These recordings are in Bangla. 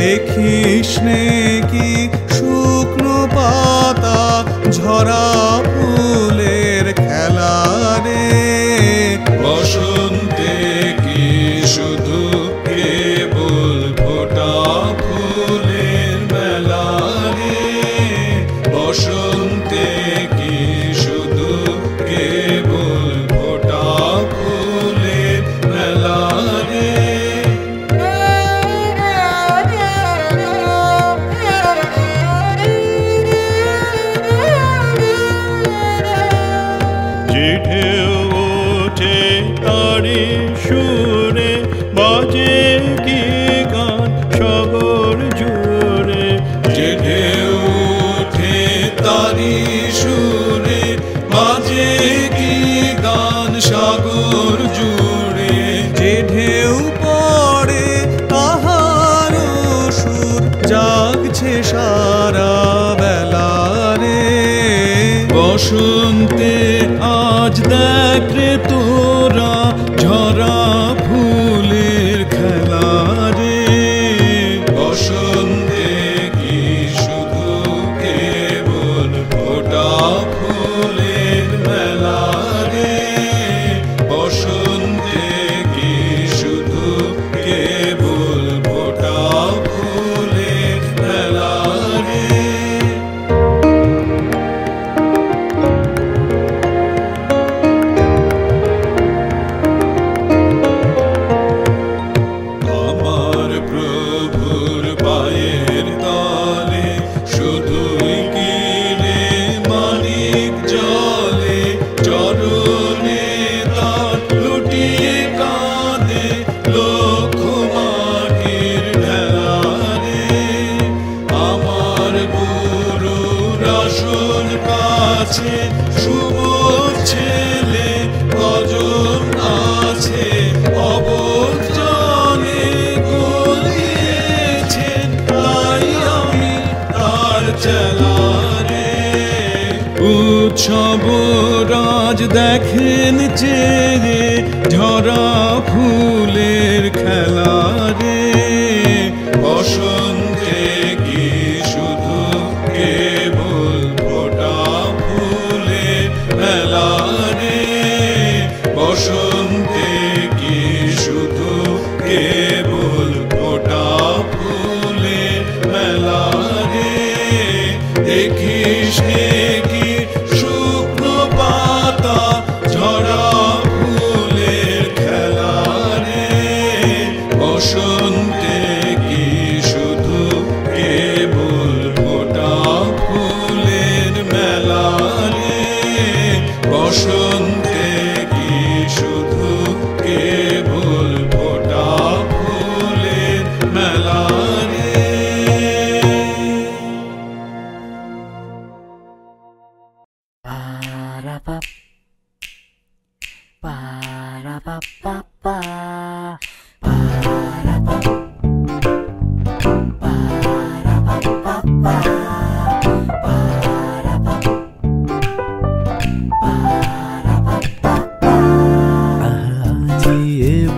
দেখিসনে কি শুকনো পাতা ঝরা ফুলের খেলা রে। বসন্তে কি শুধু কেবল ফোটা ফুলের মেলা রে। বসন্তে কি শুধু কেবল ফোটা ফুলের মেলা রে। যে ঢেউ ওঠে তারি সুরে বাজে কি গান সাগর জুড়ে। যে ঢেউ ওঠে তারি সুরে বাজে কি গান সাগর জুড়ে। যে ঢেউ পড়ে তাহার সুর জাগছে সারা বেলা রে। বসন্তে আজ দেখ রে তোরা ঝরা ফুলের খেলা রে। বসন্তে কি শুধু কেবল ফোটা ফুলের মেলা রে। বসন্তে কি শুধু কেবল ফোটা ফুলের মেলা রে। আমার প্রভুর পায়ের তলে শুধুই কিনে মানিক জলে। চরণে তার লুটিয়ে কাঁদে লক্ষ মাটির ঢেলা রে। আমার গুরুর আসন কাছে শুভ ছেলে কজন আছে অবোধ জনে গলিয়েছেন। তাই আমি তার চেলা রে। উৎসব রাজ দেখেন চেয়ে ঝরা ফুলের খেলা রে। বসন্তে কি শুধু কেবল ফোটা ফুলের মেলা রে। বসন্তে কি শুধু কেবল ফোটা ফুলের মেলা রে। দেখিস কি শুকনো পাতা ঝরা ফুলের খেলা রে। বসন্তে কি শুধু কেবল ফোটা ফুলের মেলা রে। বসন্তে কি শুধু কেবল ফোটা ফুলের মেলা রে।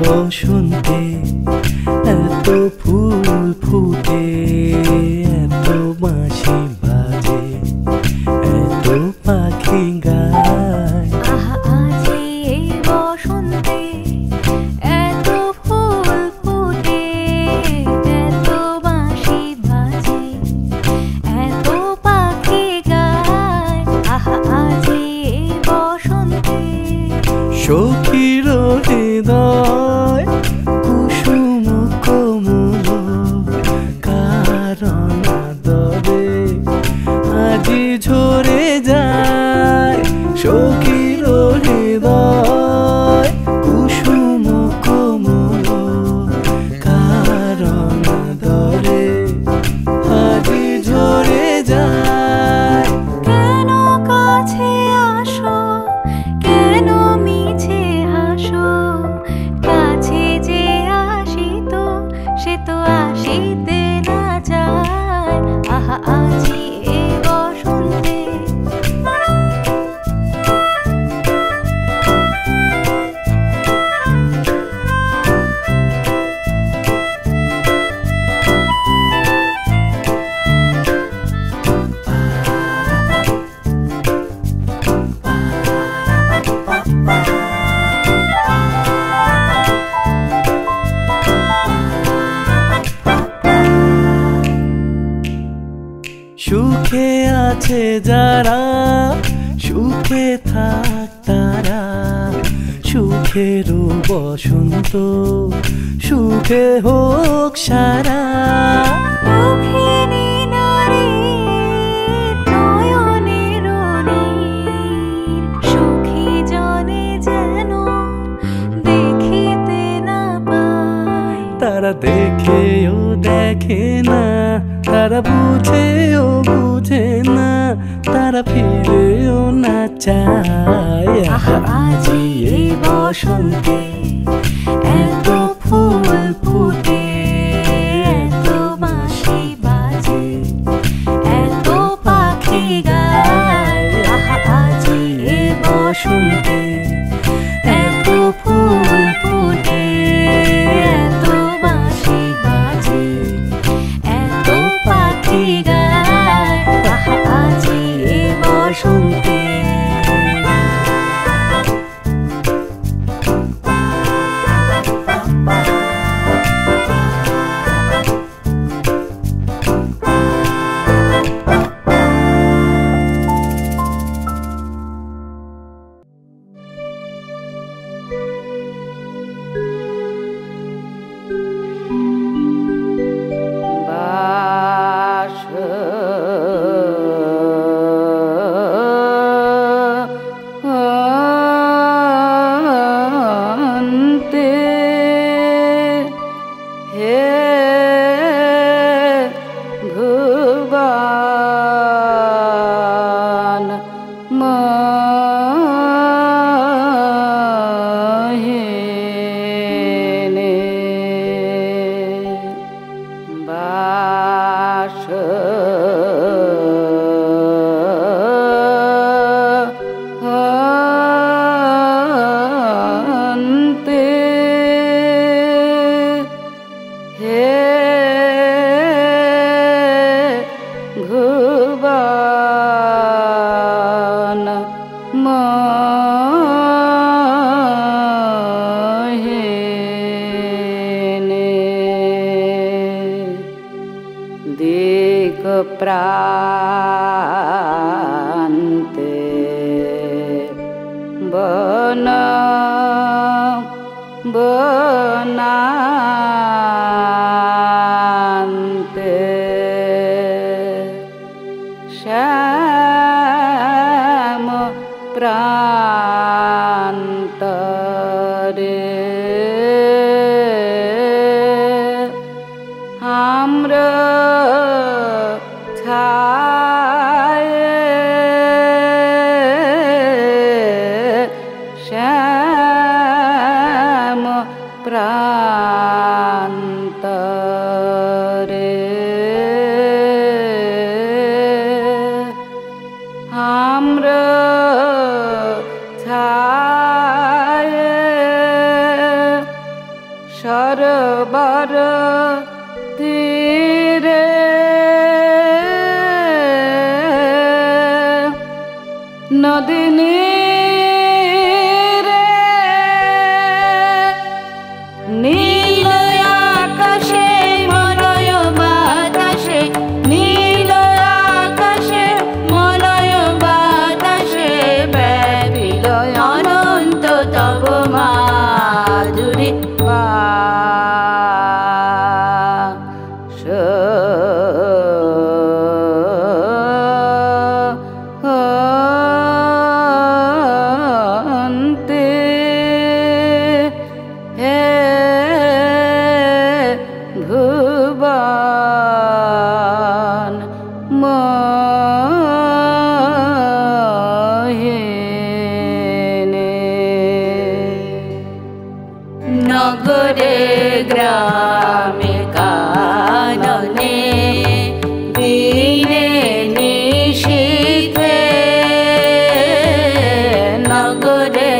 বসন্তে এত ফুল ফুটে, এত বাঁশি বাজে, এত পাখি গায়। আজি বসন্তে এত ফুল ফুটে, এত বাঁশি বাজে, এত পাখি গায়। আজি বসন্তে সখীর হৃদয় কুসুম কোমল, কারণ আদরে আজি ঝরে যায়। সখীর হৃদয় কুসুম কোমল, কারণ আদরে আজি ঝরে যায়। কেন কাছে আসো, কেন মিছে হাসো, কাছে যে আসিত সে তো আসিতে না যায়। আজি বসন্তে আছে যারা সুখে থাক তারা, সুখেরও বসন্ত সুখে হোক সারা। দুঃখিনী নারীর নয়নের নীর, সুখী জনে যেন দেখিতে না পায়। তারা দেখেও দেখে না, তারা বুঝেও বুঝে না, তারা ফিরেও না চায়। আজি এই বসন্তে এত ফুল ফুটে, এত বাঁশি বাজে, এত পাখি গায়। আজি এই বসন্তে এত ফুল ফুটে, এত বাঁশি বাজে, এত পাখি গায়। আজি এই বসন্তে প্রান্তে বন বনান্তে শ্যাম প্রান্তরে আমরা শ্যাম প্রান্তরে আমরা ছায় সরোবর তীরে নদী নীরে নীল আকাশে মলয় বাতাসে নীল আকাশে মলয় বাতাসে ব্যাপিল অনন্ত তব মাধুরী ভুবন মোহিনী নগরে গ্রামে কাননে দিনে নিশীথে নগরে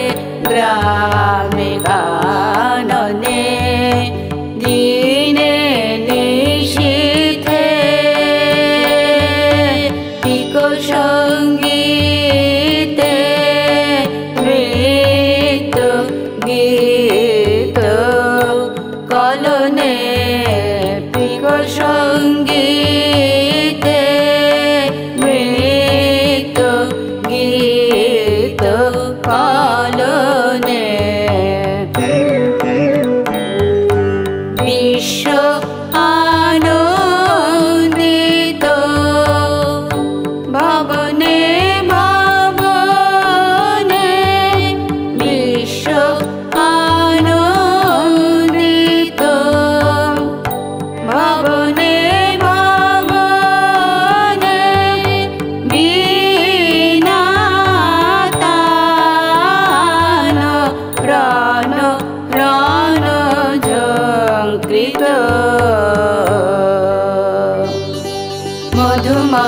গ্রামে কাননে দিনে নিশীথে পিক সঙ্গীতে মৃত গীত কলনে পিক সঙ্গীতে মৃত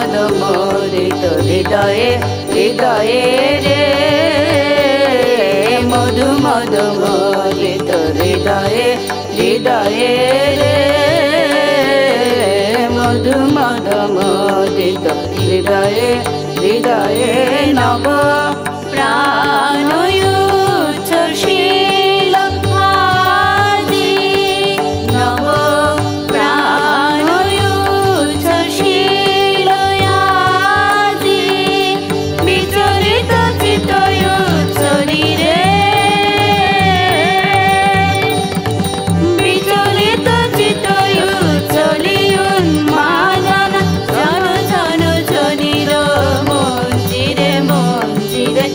মধু মোদিত হৃদয়ে হৃদয়ে রে মধু মধু মোদিত হৃদয়ে হৃদয়ে রে মধু মধু মোদিত হৃদয়ে হৃদয়ে নব প্রাণ উচ্ছ্বসিল আজি নব প্রাণ উচ্ছ্বসিল আজি বিচরিত চিত্ত শরীরে বিচলিত চিত্ত চলি উন্মাদন জন জন জনির মঞ্জিরে মঞ্জিরে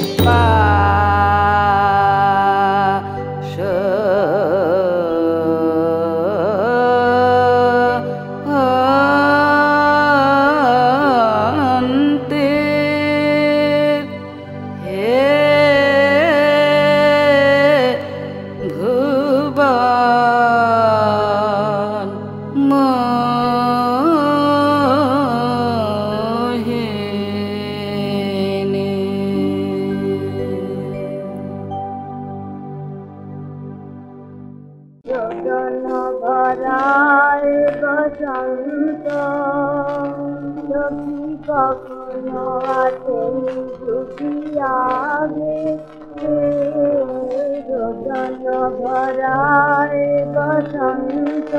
শান্তি হে ভুবন মোহিনী যোজন ভরায় বসন্ত সখী কখনো আসেনি দুটিয়াগে যোজন ভরায় বসন্ত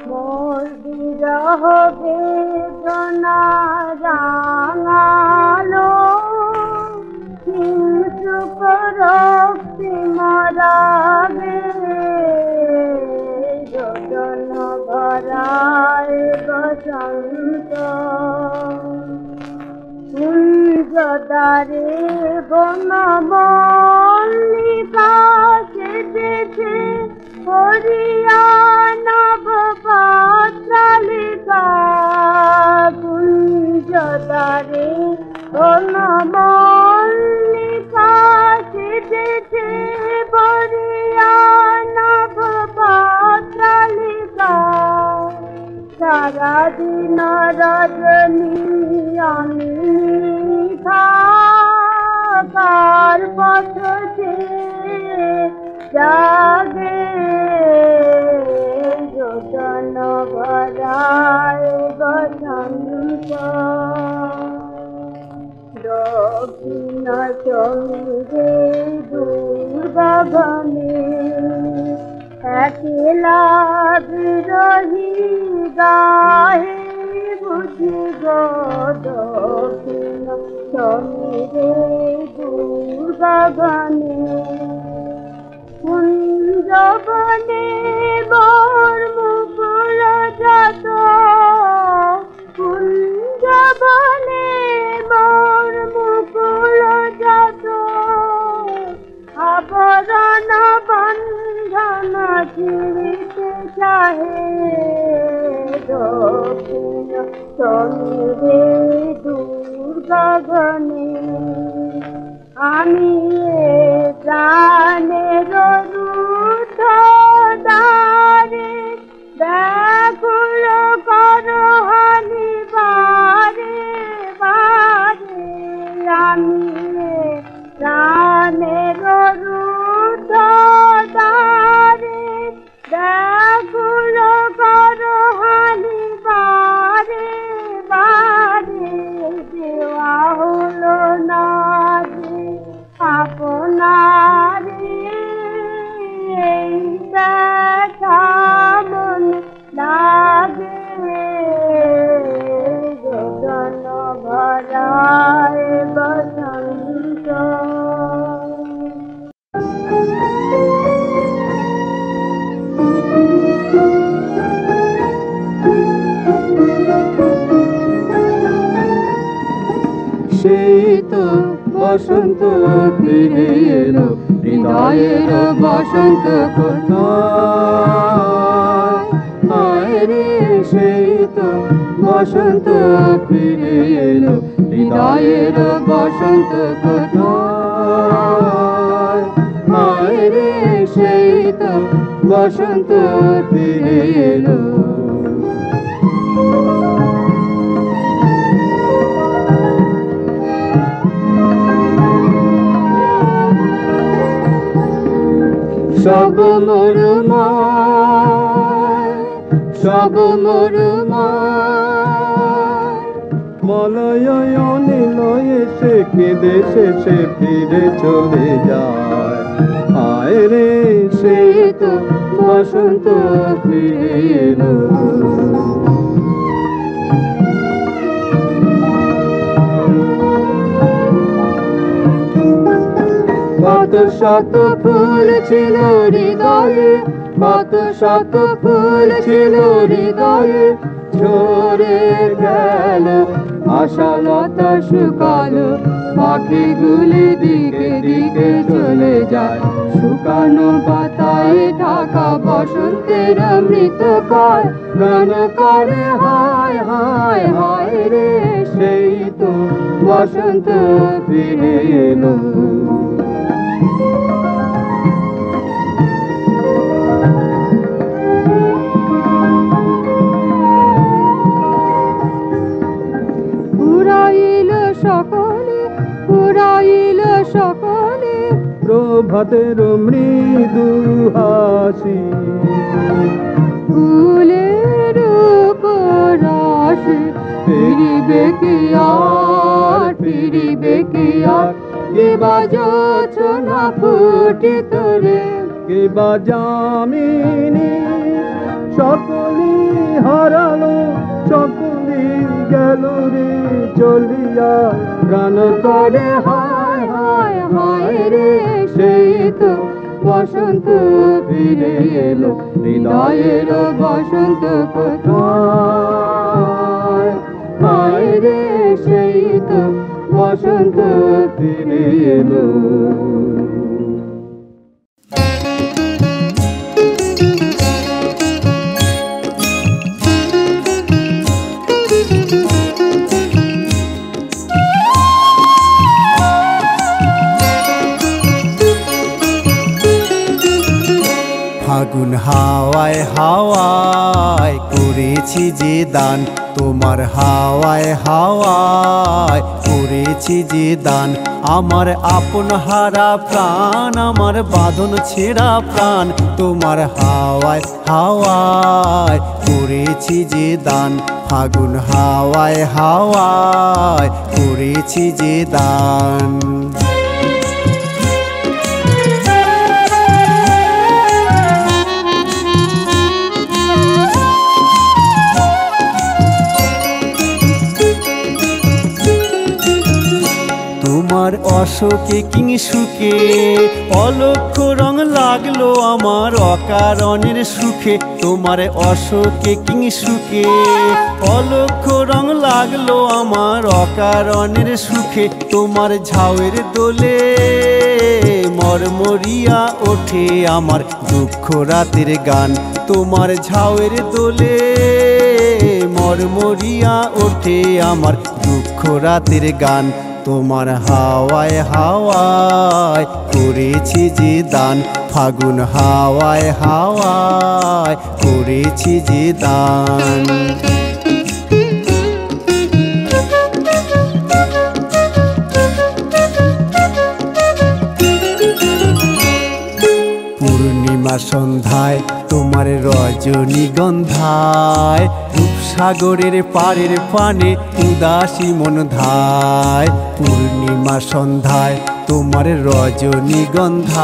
মোর বিরহ বেদনা রাঙালো হিংসুক রক্তি মরাবে যোজন ভরায় বসন্ত কুঞ্জদারে বনমল্লিকা সেজেছে হরিয়া নবপাত্রালিকা কুঞ্জদারে বনমল্লিকা সেজেছে হরিয়া নবপাত্রালিকা সারাদিন রজনী আমি থাকার পথে জাগে যোজন ভরায় বসন্ত দক্ষিণ চন্দ্রে দুর্গগণে একলা বিরহী গাহে বুঝি গো দক্ষিণ চন্দ্রে দুর্গগণে কুঞ্জবনে মোর মুকুল যত কুঞ্জবনে মোর মুকুল যত আবরণ বন্ধন ছিড়িতে চাহে দক্ষিণ চন্দ্রে দুর্গগণে আমি প্রাণের রুদ্ধ দ্বারে ব্যাকুল করহানি বারে বারে আমি প্রাণের রুদ্ধ দ্বারে ব্যাকুল করহানি বারে বারে দেওয়া হলো না যে আপনারে এই ব্যথা মন লাগে যোজন ভরায় বসন্ত সেই তো বসন্ত ফিরে এলো হৃদয়ের বসন্ত কোথায় আয় রে সেই তো বসন্ত ফিরে এলো হৃদয়ের বসন্ত কোথায় আয় রে সেই তো বসন্ত ফিরে এলো নব মরুময় মলয় অনিল এসে কেঁদে শেষে ফিরে চলে যায়। আয় রে সেই তো বসন্ত ফিরে এলো। কত শত ফুল ছিল হৃদয়ে, কত শত ফুল ছিল হৃদয়ে, ঝরে গেল আশালতা শুকালো। পাখিগুলি দিকে দিকে চলে যায়, শুকানো পাতায় ঢাকা বসন্তের মৃতকায়। গান করে হায় হায় হায় রে সেই তো বসন্ত ফিরে এলো। উড়াইল সকলে, উড়াইল সকলে প্রভাতের মৃদু হাসি। ফুলের উপর আসে ফিরিবে কি আর, ফিরিবে কি আর, কিবা যোছনা ফুটিত রে, কিবা যামিনী। সকলি হারালো, সকলি গেল রে চলিয়া। গান করে হায় হায় হায় রে সেই তো বসন্ত ফিরে এলো। হৃদয়ের বসন্ত কোথায়, হায় রে সেই তো বসন্ত ফিরে এলো। ফাগুন হাওয়ায় হাওয়ায় করেছি যে দান, তোমার হাওয়ায় হাওয়ায় করেছি যে দান। আমার আপন হারা প্রাণ, আমার বাঁধন ছেঁড়া প্রাণ, তোমার হাওয়ায় হাওয়ায় করেছি যে দান। ফাগুন হাওয়ায় হাওয়ায় করেছি যে দান। তোমার অশোকে কিং সুখে অলক্ষ রং লাগলো আমার অকারণের সুখে। তোমার অশোকে কিং সুখে অলক্ষ রং লাগলো আমার অকারণের সুখে। তোমার ঝাউয়ের দোলে মরমরিয়া ওঠে আমার দুঃখ রাতের গান। তোমার ঝাউয়ের দোলে মরমরিয়া ওঠে আমার দুঃখ রাতের গান। তোমার হাওয়ায় হাওয়ায় করেছি যে দান, ফাগুন হাওয়ায় হাওয়ায় করেছি যে দান। পূর্ণিমা সন্ধ্যায় তোমার রজনীগন্ধায়, রূপসাগরের পাড়ের পানে উদাসী মন ধায়। পূর্ণিমা সন্ধ্যায় তোমার রজনীগন্ধায়,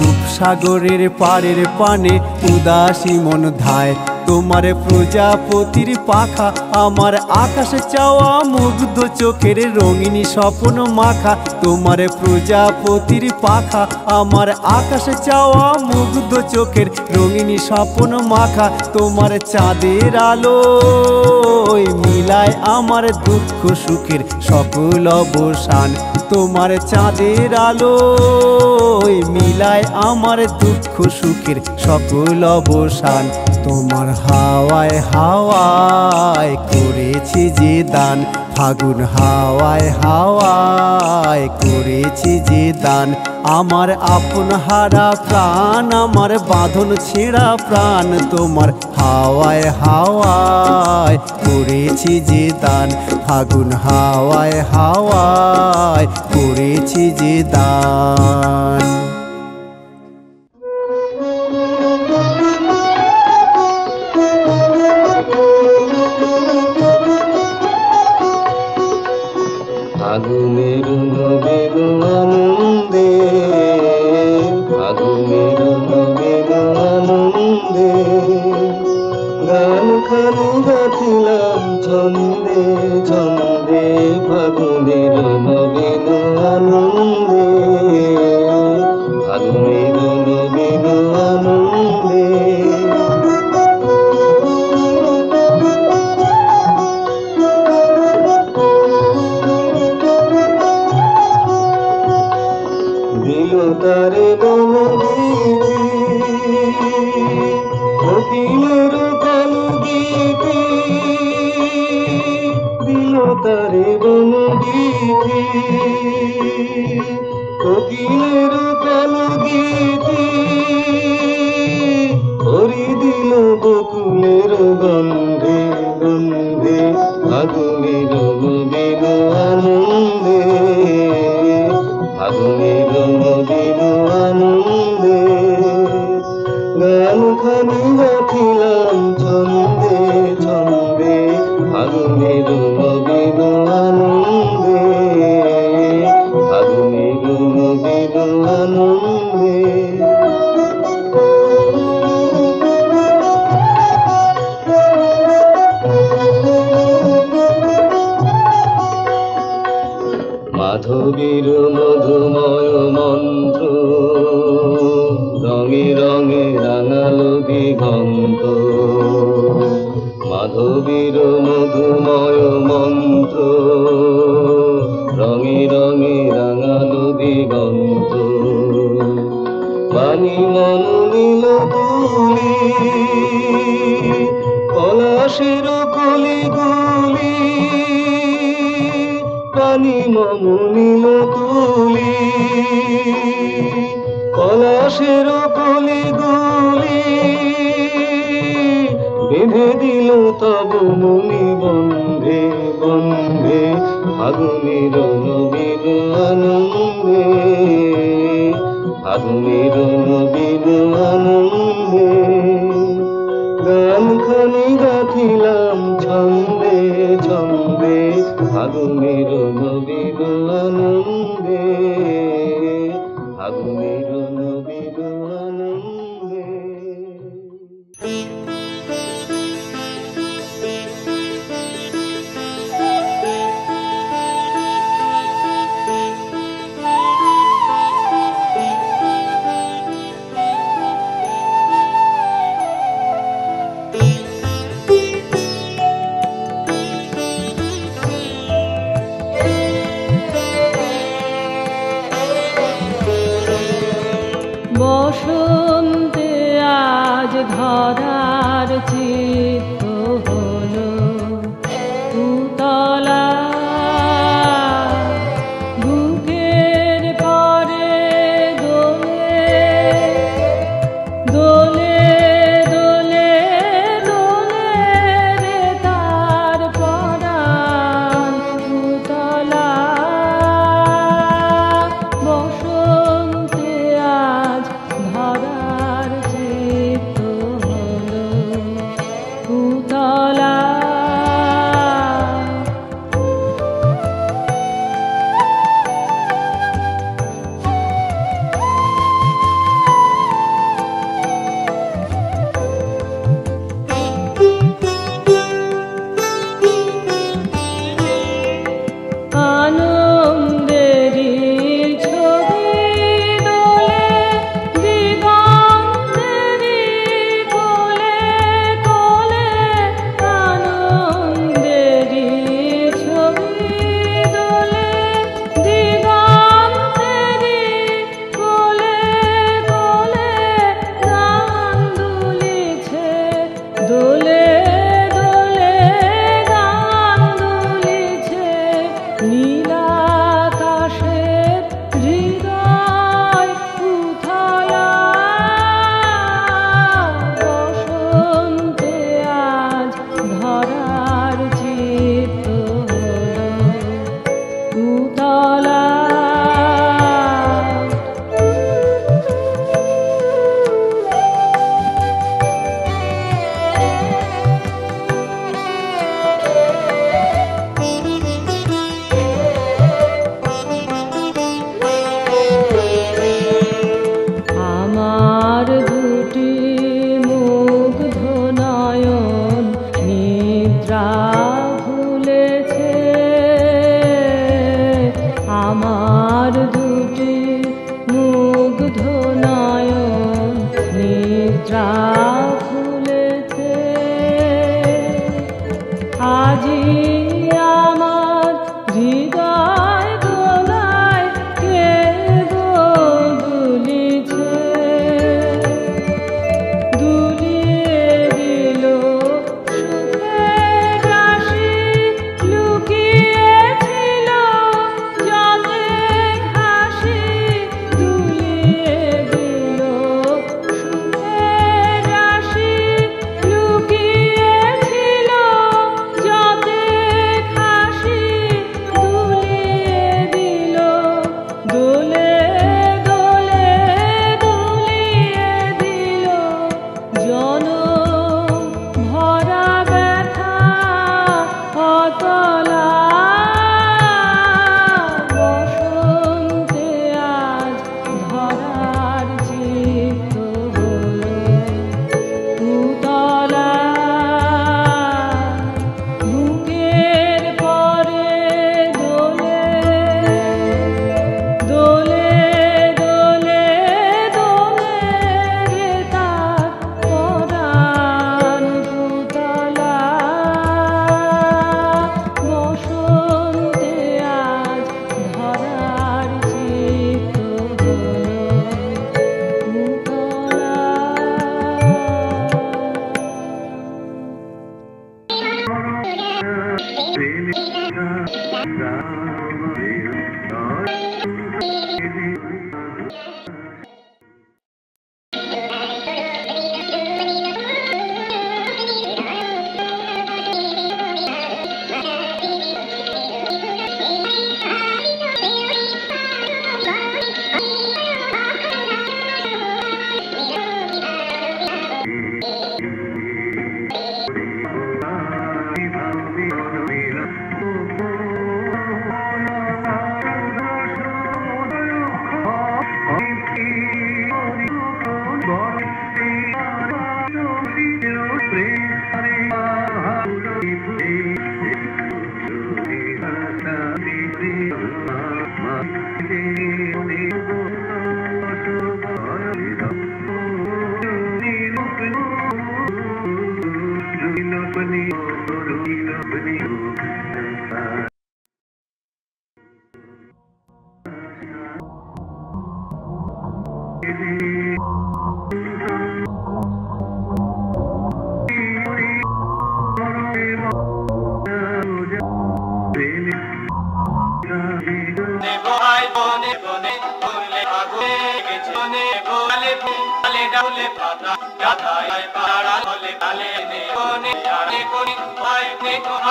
রূপসাগরের পাড়ের পানে উদাসী মন ধায়। তোমার প্রজাপতির পাখা আমার আকাশে চাওয়া মুগ্ধ চোখের রঙিনী স্বপ্ন মাখা। তোমার প্রজাপতির পাখা আমার আকাশে চাওয়া মুগ্ধ চোখের রঙিনী স্বপ্ন মাখা। তোমার চাঁদের আলো মিলায় আমার দুঃখ সুখের সকল অবসান। তোমার চাঁদের আলো মিলায় আমার দুঃখ সুখের সকল অবসান। তোমার হাওয়ায় হাওয়ায় করেছি যে দান, ফাগুন হাওয়ায় হাওয়ায় করেছি যে দান। আমার আপন হারা প্রাণ, আমার বাঁধন ছেঁড়া প্রাণ, তোমার হাওয়ায় হাওয়ায় করেছি যে দান। ফাগুন হাওয়ায় হাওয়ায় করেছি যে দান। ছন্দে ছন্দে ফাগুনের নবীন আনন্দে, ফাগুনের নবীন আনন্দে। দিল তারে বনগীতি কোকিলের কলগীতি, দিল তারে বনগীতি কোকিলের কলগীতি, হরি দিল বকুলের গন্ধে গন্ধে, ফাগুনের নবীন আনন্দে, ফাগুনের নবীন আনন্দে। গান খানি গাথিলাম ছন্দে ছন্দে, ফাগুনের নবীন আনন্দে, ফাগুনের নবীন আনন্দে। মাধবীর মধুময় মন্ত্র রঙে রঙে রাঙালো দিগন্ত, মাধবীর মধুময় মন্ত্র রঙে রঙে রাঙালো দিগন্ত। পানি মন নীল তুলি পলাশের কলি গুলি, পানি মম নীল তুলি পলাশের কলি গুলি, বেঁধে দিল তব মুনি বন্ধে বন্ধে, ফাগুনের নবীন আনন্দে, ফাগুনের নবীন আনন্দে। গান খানি গাথিলাম ছন্দে ছন্দে, ফাগুনের নবীন আনন্দে, ফাগুনের নবীন আনন্দে। বসন্তে আজ ধরার চিত্ত হলো উতলা, বুকের পরে দোলে দোলে দোলে দোলে রে তার পরাণ উতলা। বসন্তে আজ ধরার চিত্ত হলো উতলা। আনন্দেরই ছবি দোলে দিগন্তেরই কোলে কোলে, আনন্দেরই ছবি দোলে দিগন্তেরই কোলে কোলে, গান দুলিছে দোলে দোলে, গান দুলিছে নীলাকাশের হৃদয় উথলা। বসন্তে আজ ধরার চিত্ত হলো উতলা। আমার দুটি মুগ্ধ নয়ন নিদ্রা গা খুলেছে আজি আমার হৃদয় দোলায় কে গো দুলিছে দুলিয়ে দিল সুখের রাশি লুকিয়েছিল যতে হাসি দুলিয়ে দিল সুখের রাশি লুকিয়েছিল যতে হাসি দুলিয়ে দিল দোলে দোলে দুলিয়ে দিল জনম ভরা ব্যথা অতলা বসন্তে আজ ধরার চিত্ত হলো উতলা বুকের পরে দোলে দোলে দোলে দোলে রে তার পরাণ পুতলা বসন্তে আজ ধরার চিত্ত হলো উতলা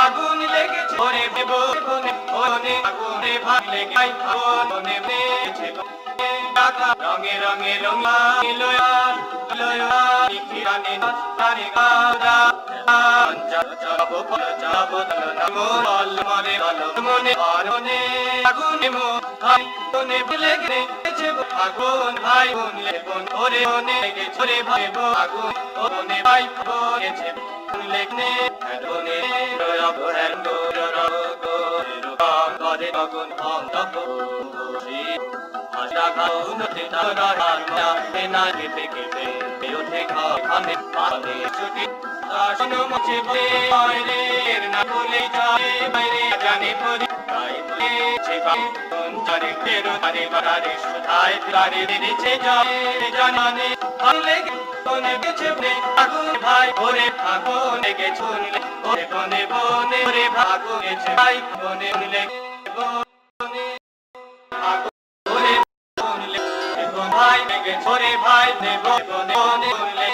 আগুন লেগেছে ওরে দেবো ওনে আগুনে ভাগ লেগে ওনে বেছে রঙে রঙে রঙা লয়া লয়া নিখিরানে তারে গাদা যাবো যাবো নমো মনে বলো মনে আরনে আগুনে মো ভাই তোনে লেগে গেছে আগুন ভাই বোন লেবন ওরে ওনে গেছে ওরে ভাই বো আগুন ওনে ভাই গেছে লেগনে ওনে রব হ্যান্ডো রব রুকাম করে আগুন অন্তপ আশা গাও নতে তারা হারনা না কেটে কেটে ওঠে খানে পানে ছুটি আসনো মুছে বাইরে না ভুলে যায় বাইরে জানে পরি তাই বলেছে কোন চারে তেরো তারে বাড়ারে সুধায় তারে দিছে যায় জানানে ভালে কোনে বেছে আগুন ভাই ওরে আগুনে গে ছুনলে ওরে বনে বনে ওরে ভাগু গেছে ভাই বনে উনলে বনে আগুন ওরে উনলে ভাই গে ছোরে ভাই নে বনে বনে উনলে